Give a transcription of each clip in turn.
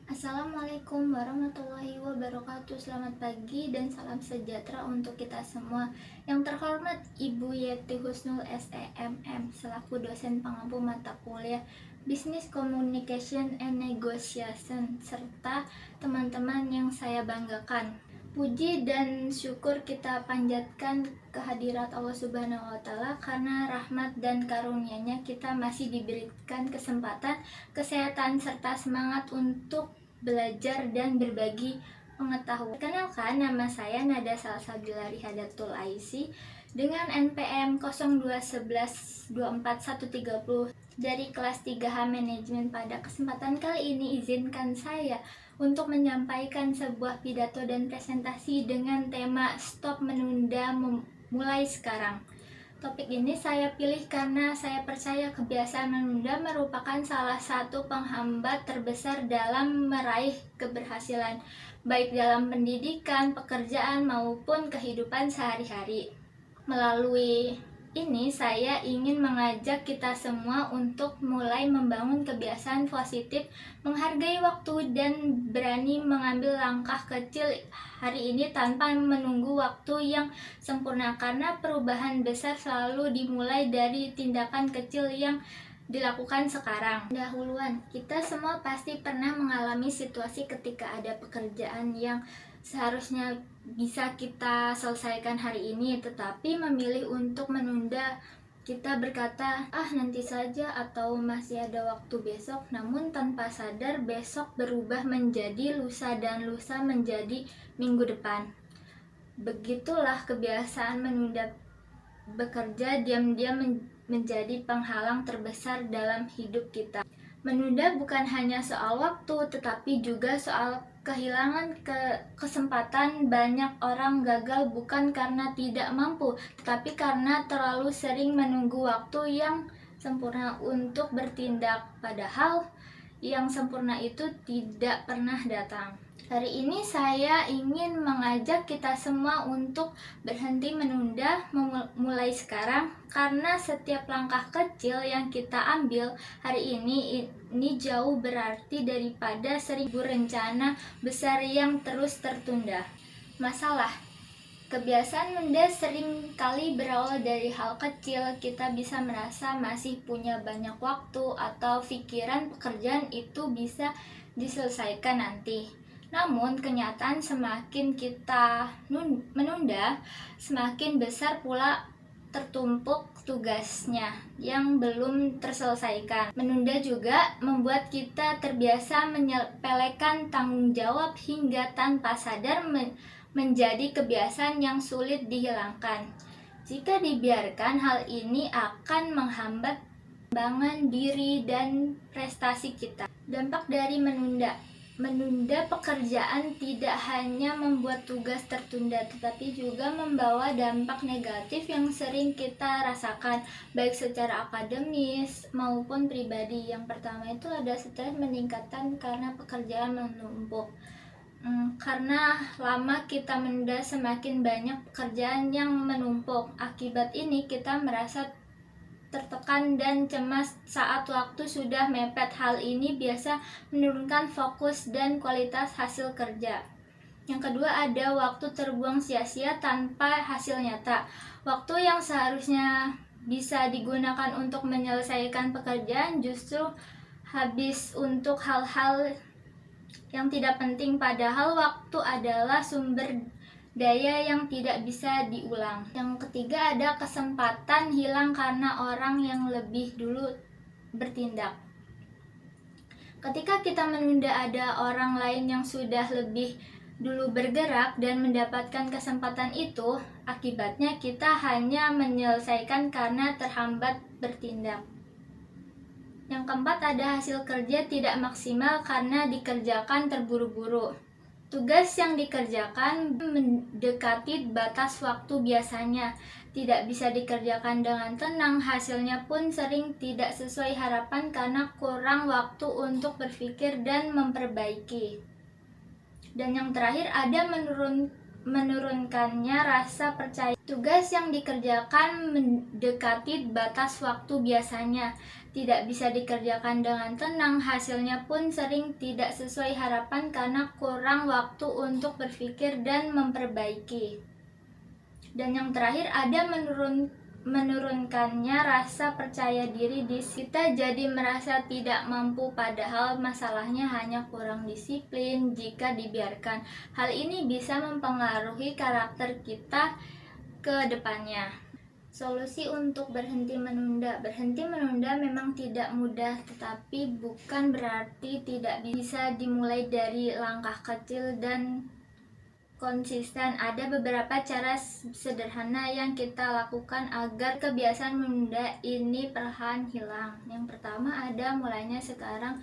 Assalamualaikum warahmatullahi wabarakatuh. Selamat pagi dan salam sejahtera untuk kita semua. Yang terhormat Ibu Yeti Husnul SEMM selaku dosen pengampu mata kuliah Business Communication and Negotiation serta teman-teman yang saya banggakan. Puji dan syukur kita panjatkan kehadirat Allah Subhanahu wa Ta'ala, karena rahmat dan karunia-Nya kita masih diberikan kesempatan, kesehatan serta semangat untuk belajar dan berbagi pengetahuan. Kenalkan, nama saya Nada Salsabila Rihadatul Aisi dengan NPM 0211241130 dari kelas 3H Manajemen. Pada kesempatan kali ini izinkan saya untuk menyampaikan sebuah pidato dan presentasi dengan tema Stop Menunda, Mulai Sekarang. Topik ini saya pilih karena saya percaya kebiasaan menunda merupakan salah satu penghambat terbesar dalam meraih keberhasilan, baik dalam pendidikan, pekerjaan, maupun kehidupan sehari-hari. Melalui ini saya ingin mengajak kita semua untuk mulai membangun kebiasaan positif, menghargai waktu, dan berani mengambil langkah kecil hari ini tanpa menunggu waktu yang sempurna, karena perubahan besar selalu dimulai dari tindakan kecil yang dilakukan sekarang. Dahuluan, kita semua pasti pernah mengalami situasi ketika ada pekerjaan yang seharusnya bisa kita selesaikan hari ini, tetapi memilih untuk menunda. Kita berkata, nanti saja, atau masih ada waktu besok, namun tanpa sadar besok berubah menjadi lusa dan lusa menjadi minggu depan. Begitulah kebiasaan menunda bekerja diam-diam menjadi penghalang terbesar dalam hidup kita. Menunda bukan hanya soal waktu, tetapi juga soal kehilangan kesempatan. Banyak orang gagal bukan karena tidak mampu, tetapi karena terlalu sering menunggu waktu yang sempurna untuk bertindak, padahal yang sempurna itu tidak pernah datang. Hari ini saya ingin mengajak kita semua untuk berhenti menunda, mulai sekarang, karena setiap langkah kecil yang kita ambil hari ini jauh berarti daripada 1000 rencana besar yang terus tertunda. Masalah kebiasaan menunda sering kali berawal dari hal kecil. Kita bisa merasa masih punya banyak waktu atau pikiran pekerjaan itu bisa diselesaikan nanti. Namun kenyataan semakin kita menunda, semakin besar pula tertumpuk tugasnya yang belum terselesaikan. Menunda juga membuat kita terbiasa menyepelekan tanggung jawab hingga tanpa sadar menjadi kebiasaan yang sulit dihilangkan. Jika dibiarkan, hal ini akan menghambat pengembangan diri dan prestasi kita. Dampak dari menunda pekerjaan tidak hanya membuat tugas tertunda, tetapi juga membawa dampak negatif yang sering kita rasakan, baik secara akademis maupun pribadi. Yang pertama itu ada stres meningkatkan karena pekerjaan menumpuk. Karena lama kita menunda, semakin banyak pekerjaan yang menumpuk. Akibat ini kita merasa tertekan dan cemas saat waktu sudah mepet. Hal ini biasa menurunkan fokus dan kualitas hasil kerja. Yang kedua, ada waktu terbuang sia-sia tanpa hasil nyata. Waktu yang seharusnya bisa digunakan untuk menyelesaikan pekerjaan justru habis untuk hal-hal yang tidak penting, padahal waktu adalah sumber daya yang tidak bisa diulang. Yang ketiga, ada kesempatan hilang karena orang yang lebih dulu bertindak. Ketika kita menunda, ada orang lain yang sudah lebih dulu bergerak dan mendapatkan kesempatan itu. Akibatnya kita hanya menyelesaikan karena terhambat bertindak. Yang keempat, ada hasil kerja tidak maksimal karena dikerjakan terburu-buru. Tugas yang dikerjakan mendekati batas waktu, biasanya tidak bisa dikerjakan dengan tenang. Hasilnya pun sering tidak sesuai harapan karena kurang waktu untuk berpikir dan memperbaiki. Dan yang terakhir, ada menurunkannya rasa percaya. Tugas yang dikerjakan mendekati batas waktu, biasanya tidak bisa dikerjakan dengan tenang, hasilnya pun sering tidak sesuai harapan karena kurang waktu untuk berpikir dan memperbaiki. Dan yang terakhir ada menurunkannya rasa percaya diri di kita, jadi merasa tidak mampu padahal masalahnya hanya kurang disiplin jika dibiarkan. Hal ini bisa mempengaruhi karakter kita ke depannya. Solusi untuk berhenti menunda. Berhenti menunda memang tidak mudah, tetapi bukan berarti tidak bisa dimulai dari langkah kecil dan konsisten. Ada beberapa cara sederhana yang kita lakukan agar kebiasaan menunda ini perlahan hilang. Yang pertama ada mulainya sekarang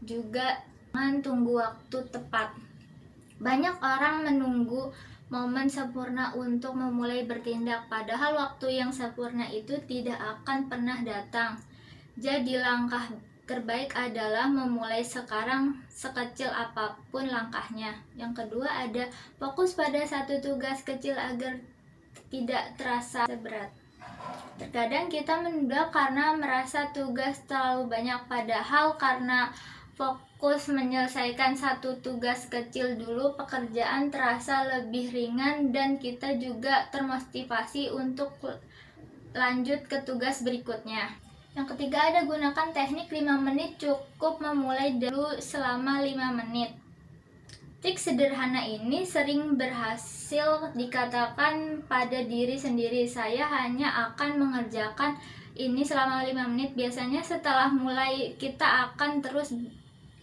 juga, jangan tunggu waktu tepat. Banyak orang menunggu momen sempurna untuk memulai bertindak, padahal waktu yang sempurna itu tidak akan pernah datang. Jadi langkah terbaik adalah memulai sekarang, sekecil apapun langkahnya. Yang kedua ada fokus pada satu tugas kecil agar tidak terasa berat. Terkadang kita menunda karena merasa tugas terlalu banyak, padahal karena fokus menyelesaikan satu tugas kecil dulu, pekerjaan terasa lebih ringan dan kita juga termotivasi untuk lanjut ke tugas berikutnya. Yang ketiga ada gunakan teknik 5 menit, cukup memulai dulu selama 5 menit. Trik sederhana ini sering berhasil dikatakan pada diri sendiri. Saya hanya akan mengerjakan ini selama 5 menit. Biasanya setelah mulai kita akan terus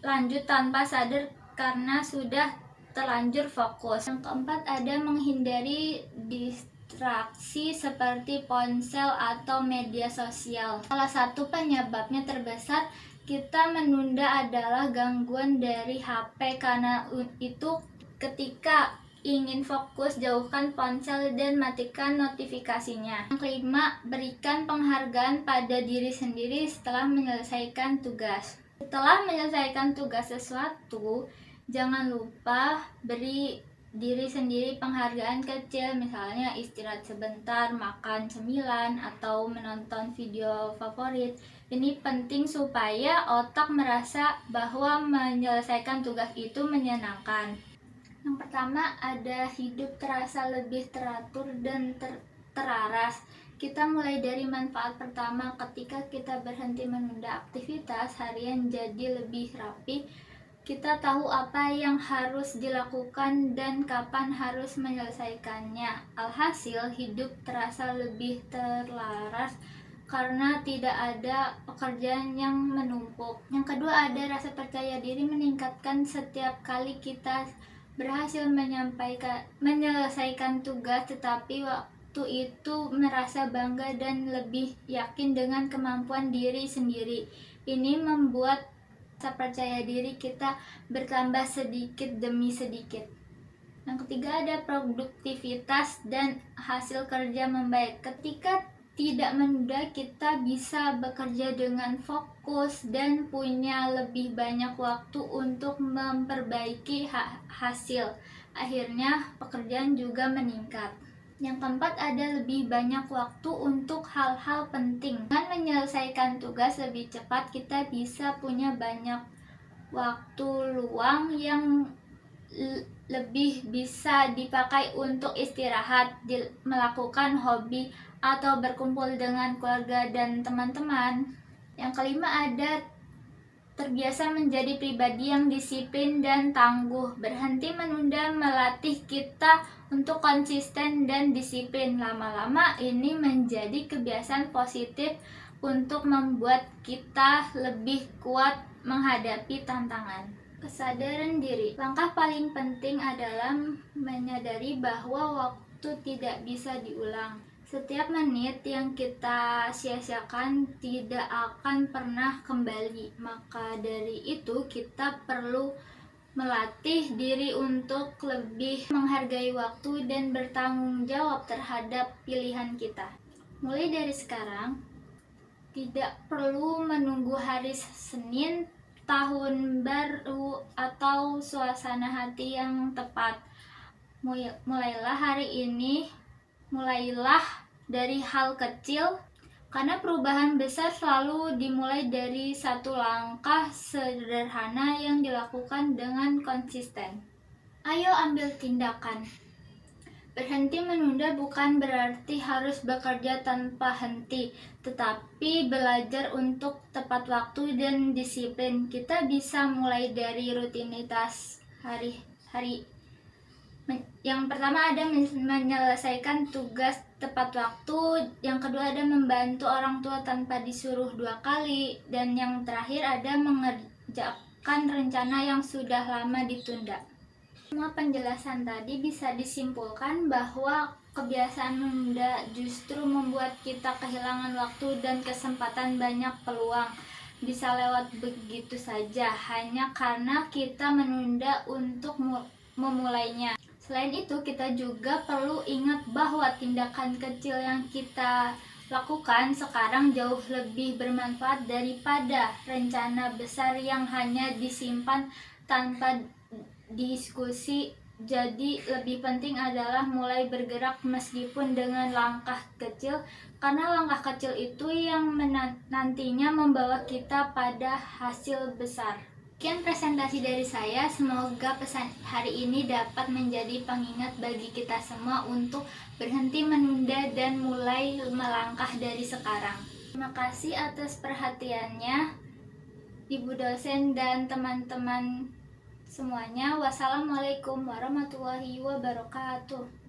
lanjut tanpa sadar karena sudah terlanjur fokus. Yang keempat ada menghindari distraksi seperti ponsel atau media sosial. Salah satu penyebabnya terbesar kita menunda adalah gangguan dari HP. Karena itu ketika ingin fokus, jauhkan ponsel dan matikan notifikasinya. Yang kelima, berikan penghargaan pada diri sendiri setelah menyelesaikan tugas. Setelah menyelesaikan tugas sesuatu, jangan lupa beri diri sendiri penghargaan kecil, misalnya istirahat sebentar, makan cemilan, atau menonton video favorit. Ini penting supaya otak merasa bahwa menyelesaikan tugas itu menyenangkan. Yang pertama ada hidup terasa lebih teratur dan teraras. Kita mulai dari manfaat pertama, ketika kita berhenti menunda aktivitas harian jadi lebih rapi. Kita tahu apa yang harus dilakukan dan kapan harus menyelesaikannya. Alhasil hidup terasa lebih terlaras karena tidak ada pekerjaan yang menumpuk. Yang kedua ada rasa percaya diri meningkatkan setiap kali kita berhasil menyelesaikan tugas, tetapi waktu itu merasa bangga dan lebih yakin dengan kemampuan diri sendiri. Ini membuat rasa percaya diri kita bertambah sedikit demi sedikit. Yang ketiga ada produktivitas dan hasil kerja membaik. Ketika tidak menunda, kita bisa bekerja dengan fokus dan punya lebih banyak waktu untuk memperbaiki hasil. Akhirnya pekerjaan juga meningkat. Yang keempat ada lebih banyak waktu untuk hal-hal penting. Dengan menyelesaikan tugas lebih cepat, kita bisa punya banyak waktu luang yang lebih bisa dipakai untuk istirahat, melakukan hobi, atau berkumpul dengan keluarga dan teman-teman. Yang kelima ada terbiasa menjadi pribadi yang disiplin dan tangguh. Berhenti menunda melatih kita untuk konsisten dan disiplin. Lama-lama ini menjadi kebiasaan positif untuk membuat kita lebih kuat menghadapi tantangan. Kesadaran diri. Langkah paling penting adalah menyadari bahwa waktu tidak bisa diulang. Setiap menit yang kita sia-siakan tidak akan pernah kembali. Maka dari itu kita perlu melatih diri untuk lebih menghargai waktu dan bertanggung jawab terhadap pilihan kita. Mulai dari sekarang, tidak perlu menunggu hari Senin, tahun baru, atau suasana hati yang tepat. Mulailah hari ini, mulailah dari hal kecil. Karena perubahan besar selalu dimulai dari satu langkah sederhana yang dilakukan dengan konsisten. Ayo ambil tindakan. Berhenti menunda bukan berarti harus bekerja tanpa henti, tetapi belajar untuk tepat waktu dan disiplin. Kita bisa mulai dari rutinitas hari-hari. Yang pertama ada menyelesaikan tugas tepat waktu, yang kedua ada membantu orang tua tanpa disuruh 2 kali, dan yang terakhir ada mengerjakan rencana yang sudah lama ditunda. Semua penjelasan tadi bisa disimpulkan bahwa kebiasaan menunda justru membuat kita kehilangan waktu dan kesempatan. Banyak peluang bisa lewat begitu saja hanya karena kita menunda untuk memulainya. Selain itu, kita juga perlu ingat bahwa tindakan kecil yang kita lakukan sekarang jauh lebih bermanfaat daripada rencana besar yang hanya disimpan tanpa diskusi. Jadi lebih penting adalah mulai bergerak meskipun dengan langkah kecil, karena langkah kecil itu yang nantinya membawa kita pada hasil besar. Sekian presentasi dari saya, semoga pesan hari ini dapat menjadi pengingat bagi kita semua untuk berhenti menunda dan mulai melangkah dari sekarang. Terima kasih atas perhatiannya, Ibu dosen dan teman-teman semuanya. Wassalamualaikum warahmatullahi wabarakatuh.